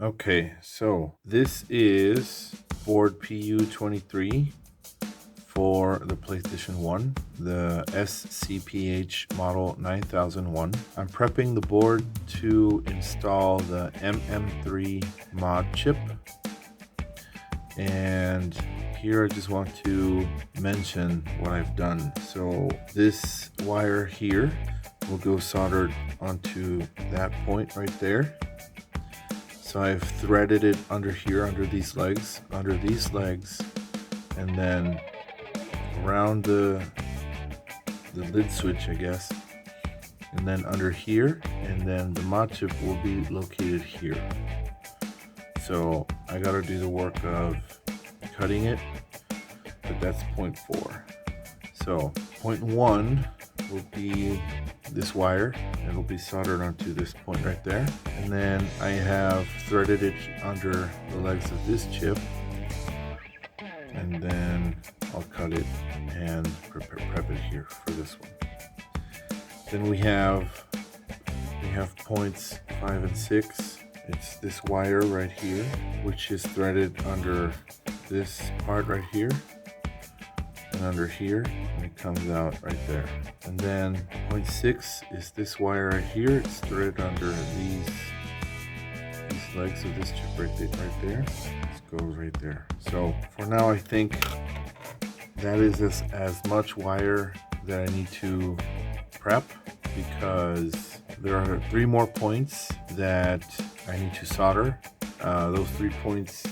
Okay, so this is board PU23 for the PlayStation 1, the SCPH model 9001. I'm prepping the board to install the MM3 mod chip. And here I just want to mention what I've done. So this wire here will go soldered onto that point right there. So I've threaded it under here, under these legs, and then around the lid switch, I guess, and then under here, and then the mod chip will be located here. So I gotta do the work of cutting it, but that's point 4. So point 1 will be this wire. It'll be soldered onto this point right there, and then I have threaded it under the legs of this chip, and then I'll cut it and prep it here for this one. Then we have points 5 and 6. It's this wire right here, which is threaded under this part right here and under here, and it comes out right there. And then point 6 is this wire right here. It's threaded under these legs of this chip right there. This goes right there. So for now, I think that is as much wire that I need to prep, because there are 3 more points that I need to solder. Those 3 points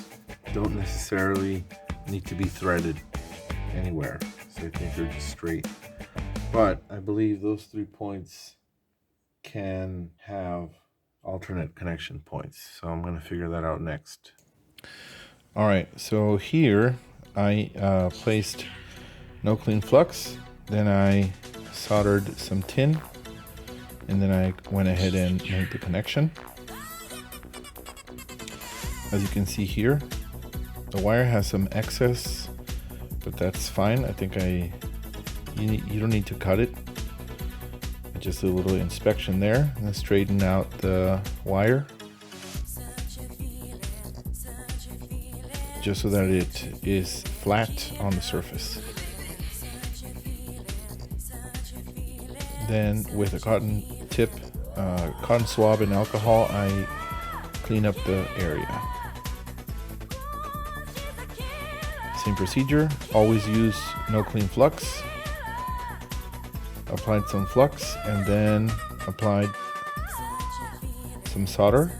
don't necessarily need to be threaded anywhere, so I think they're just straight. But I believe those 3 points can have alternate connection points, so I'm going to figure that out next. All right, so here I placed no clean flux, then I soldered some tin, and then I went ahead and made the connection. As you can see here, the wire has some excess, but that's fine. I think you don't need to cut it. Just a little inspection there, and then straighten out the wire, just so that it is flat on the surface. Then with a cotton tip, cotton swab and alcohol, I clean up the area. Same procedure, always use no clean flux. Applied some flux and then applied some solder.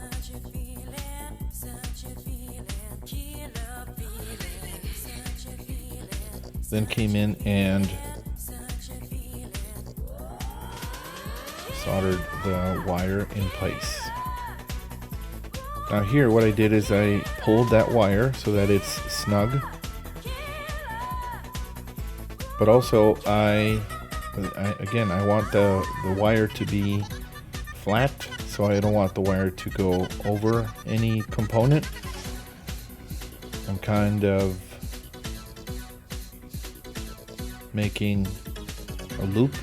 Then came in and soldered the wire in place. Now here what I did is I pulled that wire so that it's snug, but also I want the wire to be flat, so I don't want the wire to go over any component. I'm kind of making a loop,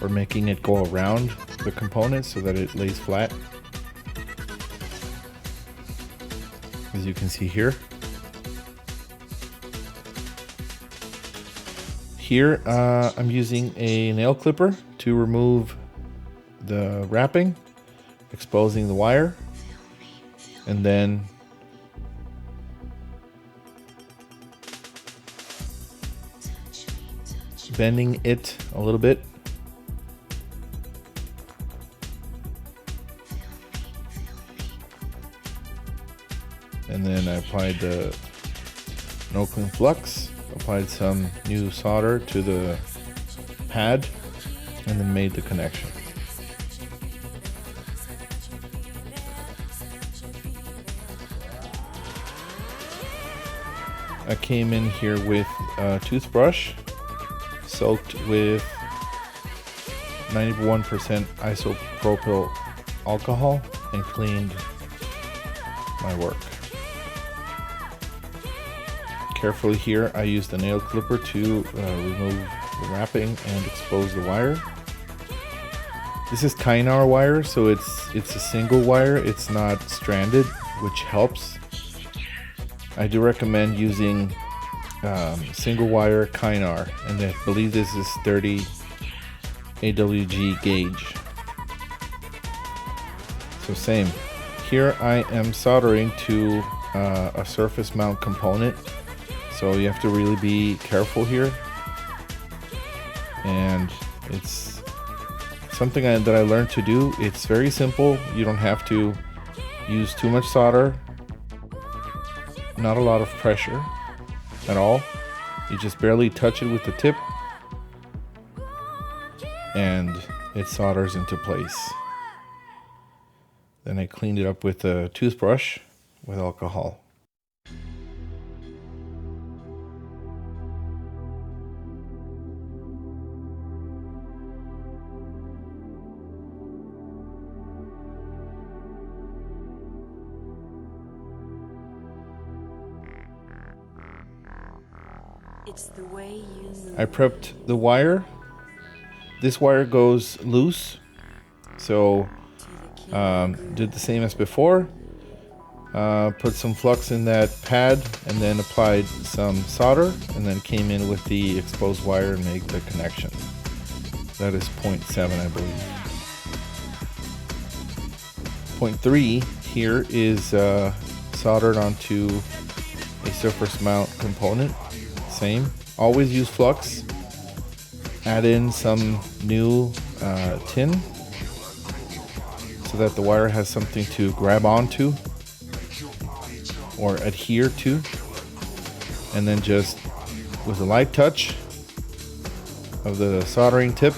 or making it go around the component so that it lays flat, as you can see here. Here I'm using a nail clipper to remove the wrapping, exposing the wire, and then bending it a little bit. And then I applied the no clean flux, applied some new solder to the pad, and then made the connection. I came in here with a toothbrush soaked with 91% isopropyl alcohol and cleaned my work. Carefully here, I used the nail clipper to remove the wrapping and expose the wire. This is Kynar wire, so it's it's a single wire, it's not stranded, which helps. I do recommend using single wire Kynar, and I believe this is 30 AWG gauge. So same. Here I am soldering to a surface mount component, so you have to really be careful here. And it's something that I learned to do. It's very simple. You don't have to use too much solder, not a lot of pressure at all. You just barely touch it with the tip and it solders into place. Then I cleaned it up with a toothbrush with alcohol. It's the way you move. I prepped the wire. This wire goes loose, so did the same as before. Put some flux in that pad and then applied some solder, and then came in with the exposed wire and made the connection. That is 0.7, I believe. 0.3 here is soldered onto a surface mount component. Same. Always use flux. Add in some new tin so that the wire has something to grab onto or adhere to, and then just with a light touch of the soldering tip,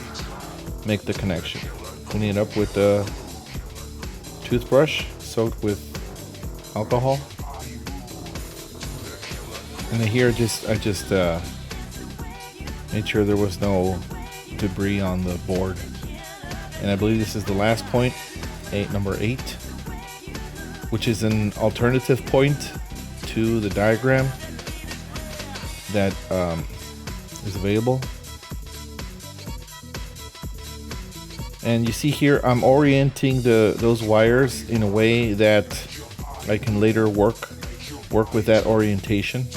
make the connection. Clean it up with a toothbrush soaked with alcohol. And then here I just made sure there was no debris on the board. And I believe this is the last point, number 8, which is an alternative point to the diagram that is available. And you see here I'm orienting those wires in a way that I can later work with that orientation.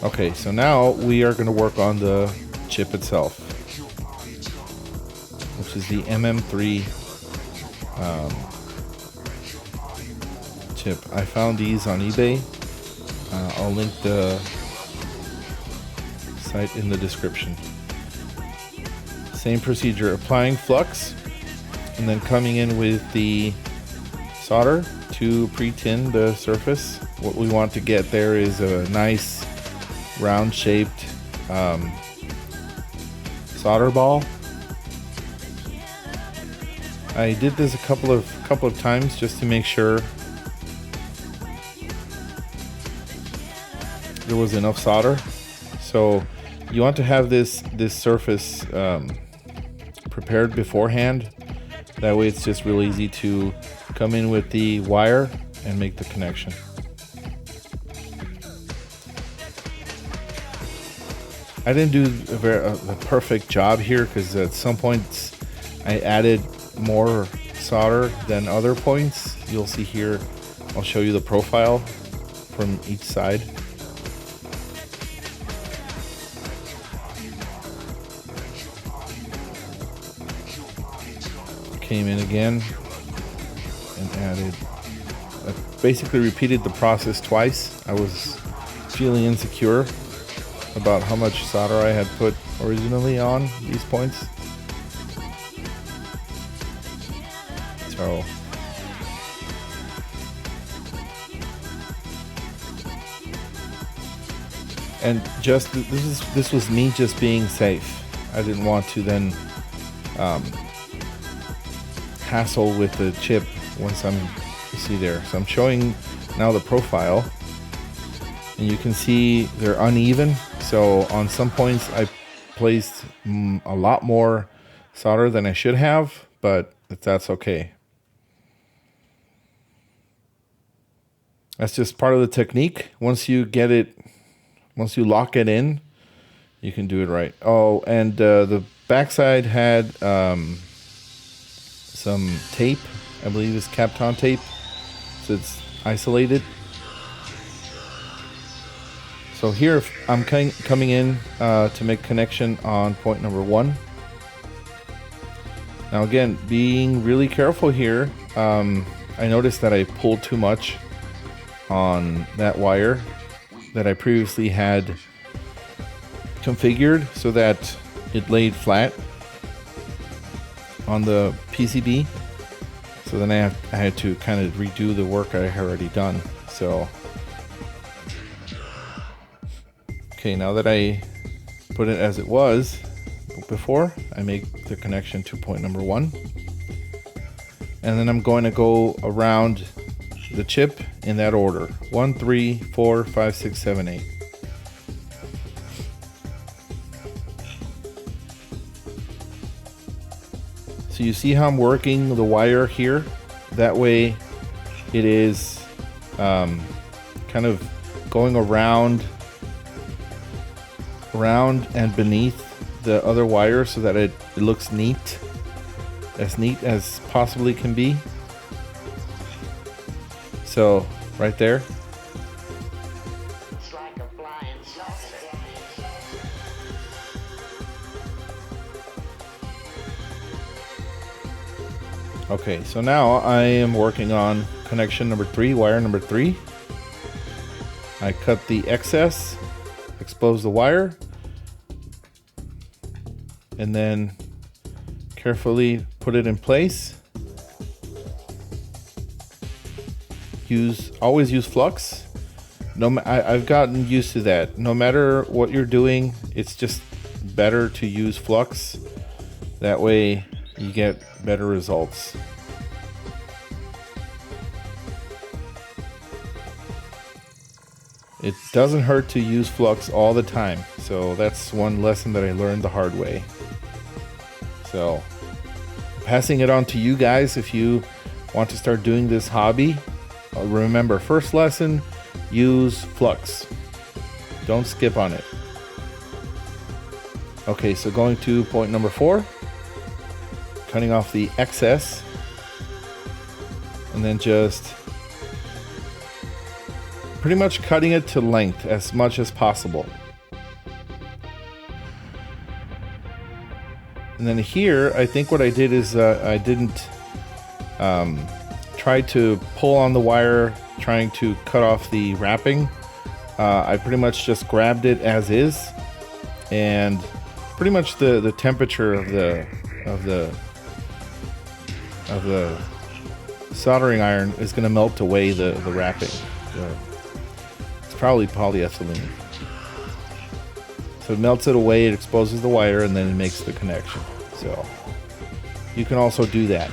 Okay, so now we are going to work on the chip itself, which is the MM3 chip. I found these on eBay. I'll link the site in the description. Same procedure, applying flux and then coming in with the solder to pre-tin the surface. What we want to get there is a nice round shaped solder ball. I did this a couple of times just to make sure there was enough solder. So you want to have this surface prepared beforehand. That way it's just real easy to come in with the wire and make the connection. I didn't do a perfect job here because at some points I added more solder than other points. You'll see here, I'll show you the profile from each side. Came in again and added, I basically repeated the process twice. I was feeling insecure about how much solder I had put originally on these points. So and just this was me just being safe. I didn't want to then hassle with the chip once you see there. So I'm showing now the profile, and you can see they're uneven. So on some points I placed a lot more solder than I should have, but that's okay. That's just part of the technique. Once you lock it in, you can do it right. Oh, and the backside had some tape. I believe it's Kapton tape, so it's isolated. So here I'm coming in to make connection on point number 1. Now again, being really careful here, I noticed that I pulled too much on that wire that I previously had configured so that it laid flat on the PCB. So then I had to kind of redo the work I had already done. So okay, now that I put it as it was before, I make the connection to point number 1. And then I'm going to go around the chip in that order. 1, 3, 4, 5, 6, 7, 8. So you see how I'm working the wire here? That way it is kind of going around and beneath the other wire so that it looks neat as possibly can be. So right there. Okay, so now I am working on connection number 3, wire number 3. I cut the excess, expose the wire, and then carefully put it in place. Always use flux. I've gotten used to that. No matter what you're doing, it's just better to use flux. That way you get better results. It doesn't hurt to use flux all the time. So that's one lesson that I learned the hard way. So passing it on to you guys if you want to start doing this hobby. Remember, first lesson, use flux. Don't skip on it. Okay, so going to point number 4. Cutting off the excess. And then just pretty much cutting it to length as much as possible. And then here, I think what I did is I didn't try to pull on the wire trying to cut off the wrapping. I pretty much just grabbed it as is, and pretty much the temperature of the soldering iron is going to melt away the wrapping. It's probably polyethylene. So it melts it away, it exposes the wire, and then it makes the connection. So you can also do that.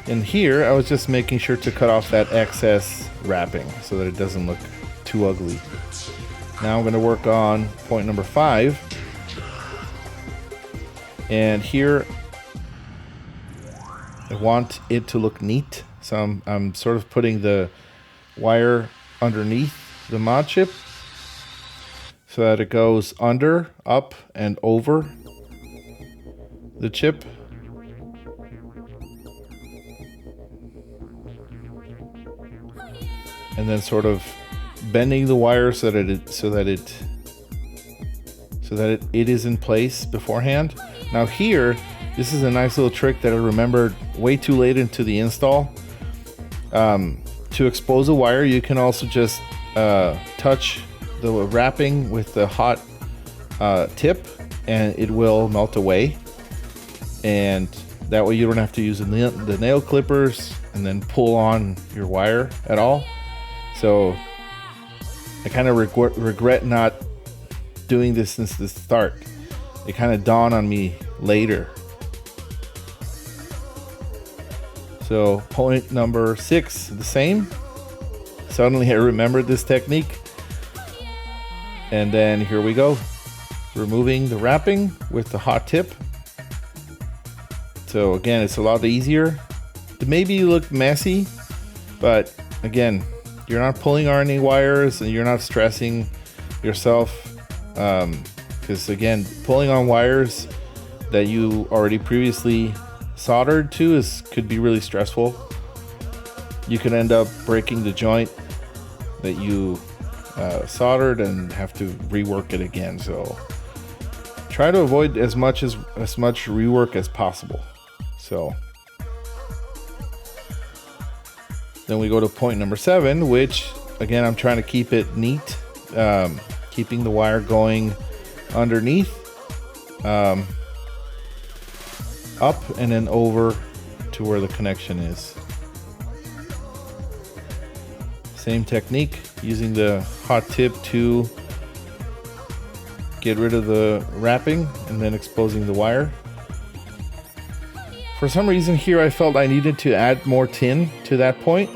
And here, I was just making sure to cut off that excess wrapping so that it doesn't look too ugly. Now I'm going to work on point number 5. And here, I want it to look neat. So I'm sort of putting the wire underneath the mod chip so that it goes under, up, and over the chip. And then sort of bending the wire so that it is in place beforehand. Now here, this is a nice little trick that I remembered way too late into the install. To expose a wire, you can also just touch the wrapping with the hot tip, and it will melt away. And that way you don't have to use the nail clippers and then pull on your wire at all. So I kind of regret not doing this since the start. It kind of dawned on me later. So point number 6, the same. Suddenly I remembered this technique. And then here we go. Removing the wrapping with the hot tip. So again, it's a lot easier. It maybe look messy, but again, you're not pulling on any wires and you're not stressing yourself because again, pulling on wires that you already previously soldered to could be really stressful. You could end up breaking the joint that you soldered and have to rework it again. So try to avoid as much rework as possible. So then we go to point number 7, which again, I'm trying to keep it neat, keeping the wire going underneath, up and then over to where the connection is. Same technique, using the hot tip to get rid of the wrapping and then exposing the wire. For some reason here I felt I needed to add more tin to that point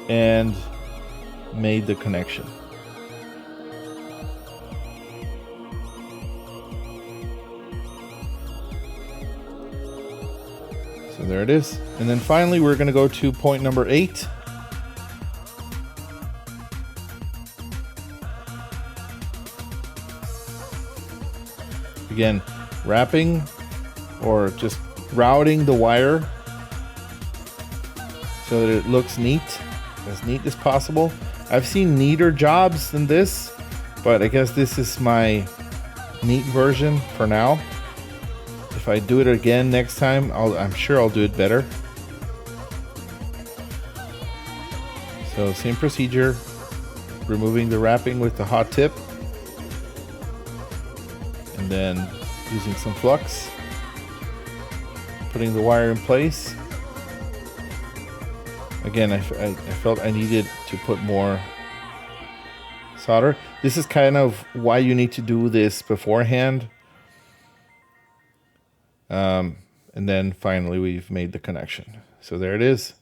and made the connection. So there it is. And then finally we're going to go to point number 8. Again, wrapping or just routing the wire so that it looks neat as possible. I've seen neater jobs than this, but I guess this is my neat version for now. If I do it again next time, I'm sure I'll do it better. So same procedure, removing the wrapping with the hot tip, and then using some flux, putting the wire in place. Again, I felt I needed to put more solder. This is kind of why you need to do this beforehand. And then finally we've made the connection. So there it is.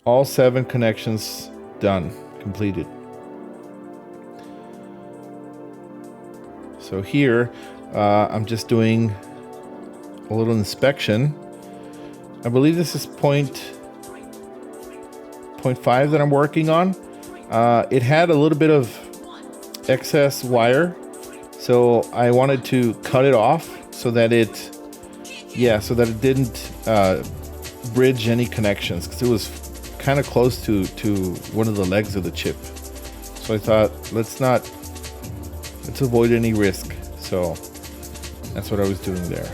All 7 connections done, completed. So here, I'm just doing a little inspection. I believe this is point 5 that I'm working on. It had a little bit of excess wire, so I wanted to cut it off so that it didn't bridge any connections, because it was kind of close to one of the legs of the chip. So I thought, let's avoid any risk. So that's what I was doing there.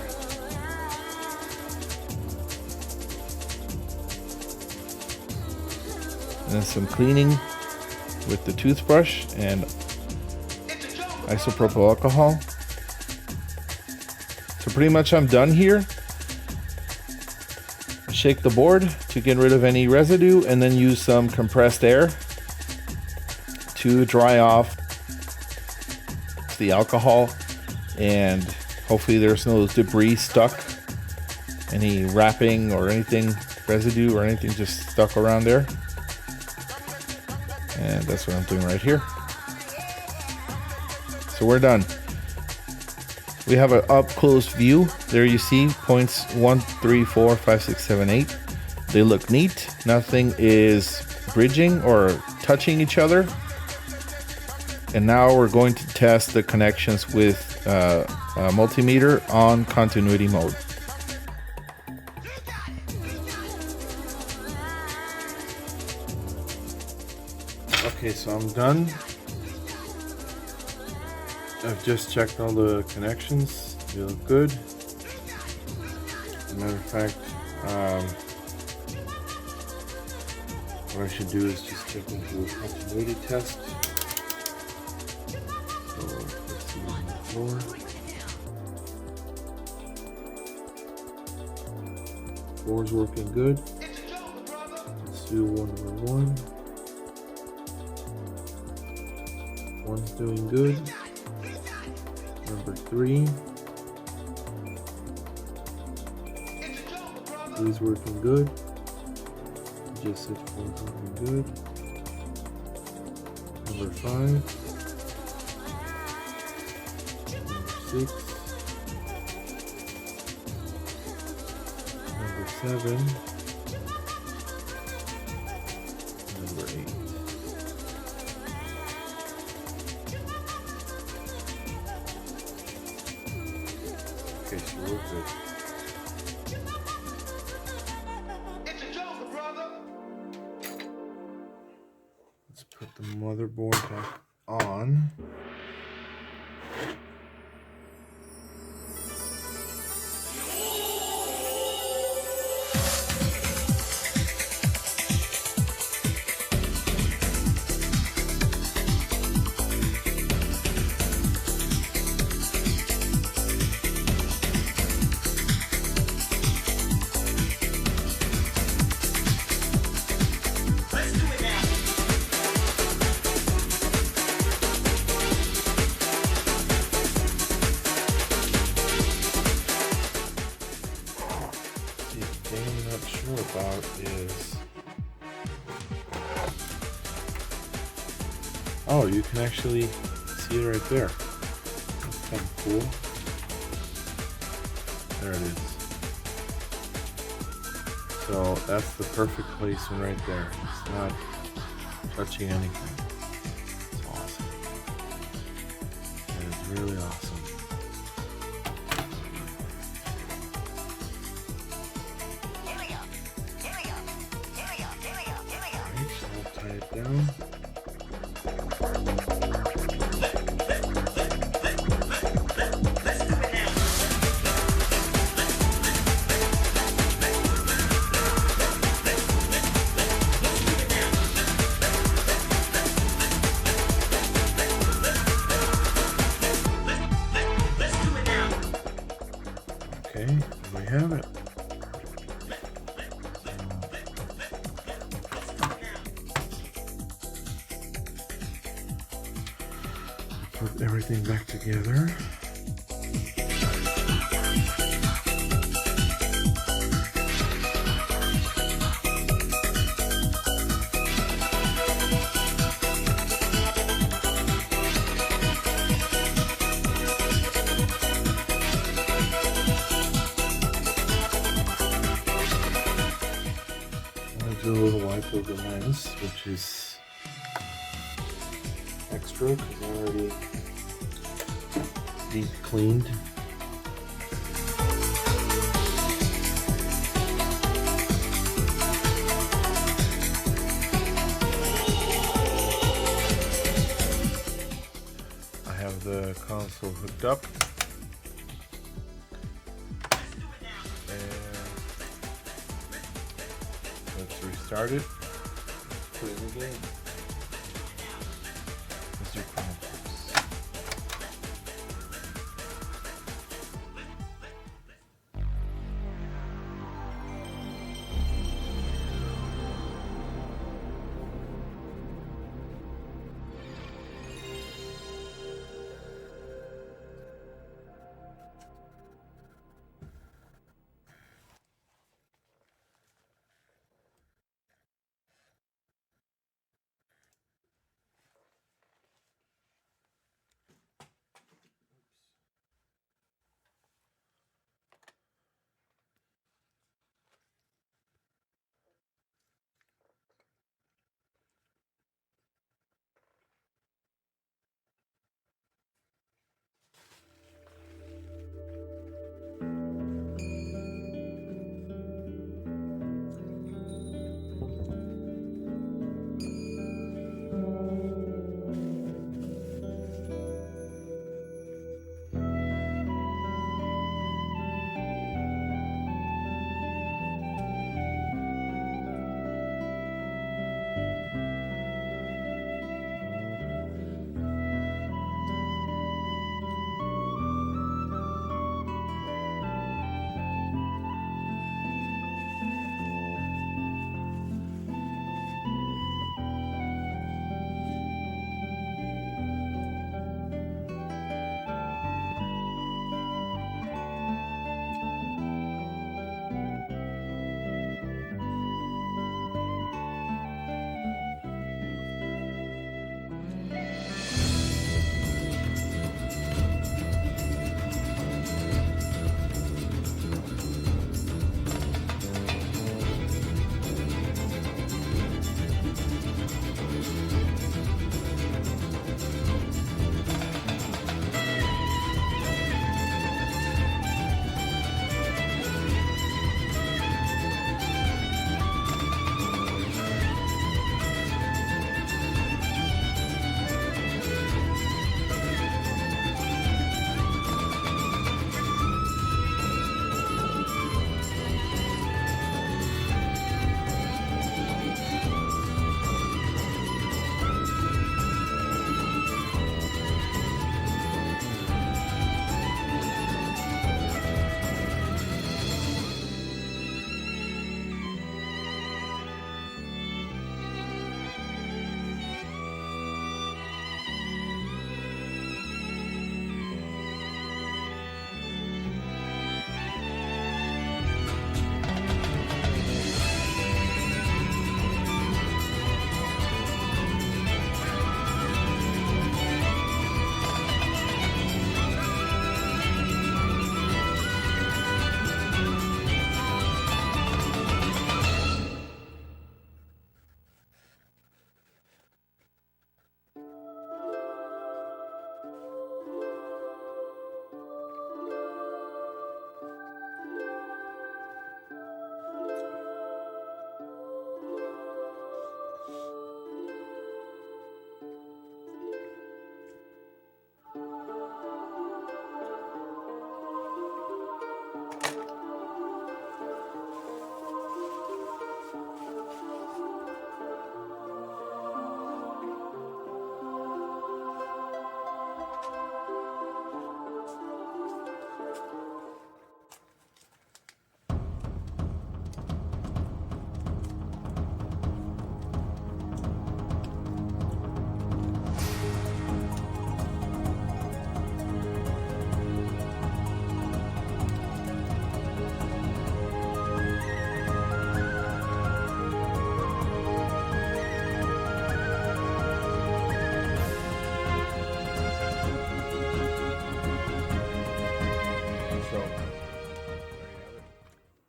And then some cleaning with the toothbrush and isopropyl alcohol. So pretty much I'm done here. Shake the board to get rid of any residue, and then use some compressed air to dry off the alcohol, and hopefully there's no debris stuck, any wrapping or anything, residue or anything just stuck around there. And that's what I'm doing right here. So we're done. We have an up close view. There you see points 1, 3, 4, 5, 6, 7, 8. They look neat. Nothing is bridging or touching each other. And now we're going to test the connections with a multimeter on continuity mode. Okay, so I'm done. I've just checked all the connections. They look good. As a matter of fact, what I should do is just check into a continuity test. So let's see on the floor. Floor's working good. Let's do one number 1. One's doing good. Number 3. 3's working good. Just said 4's working good. Number 5. Number 6. Number 7. Number 8. real good. It's a joke, brother. Let's put the motherboard back on. About is, oh, you can actually see it right there. That's kind of cool. There it is. So that's the perfect placement right there. It's not touching anything. It's awesome. It is really awesome. Tie it down. Okay, we have it. Put everything back together. I'll do a little wipe of the lens, which is extra because I already deep cleaned. I have the console hooked up. And let's restart it. Put it in the game. Let's do Chrono Cross.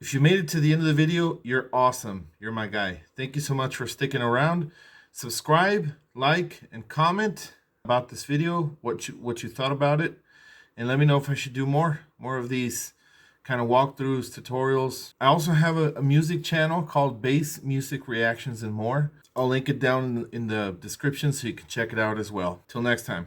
If you made it to the end of the video, you're awesome. You're my guy. Thank you so much for sticking around. Subscribe, like, and comment about this video, what you thought about it, and let me know if I should do more of these kind of walkthroughs, tutorials. I also have a music channel called Bass Music Reactions and More. I'll link it down in the description so you can check it out as well. Till next time.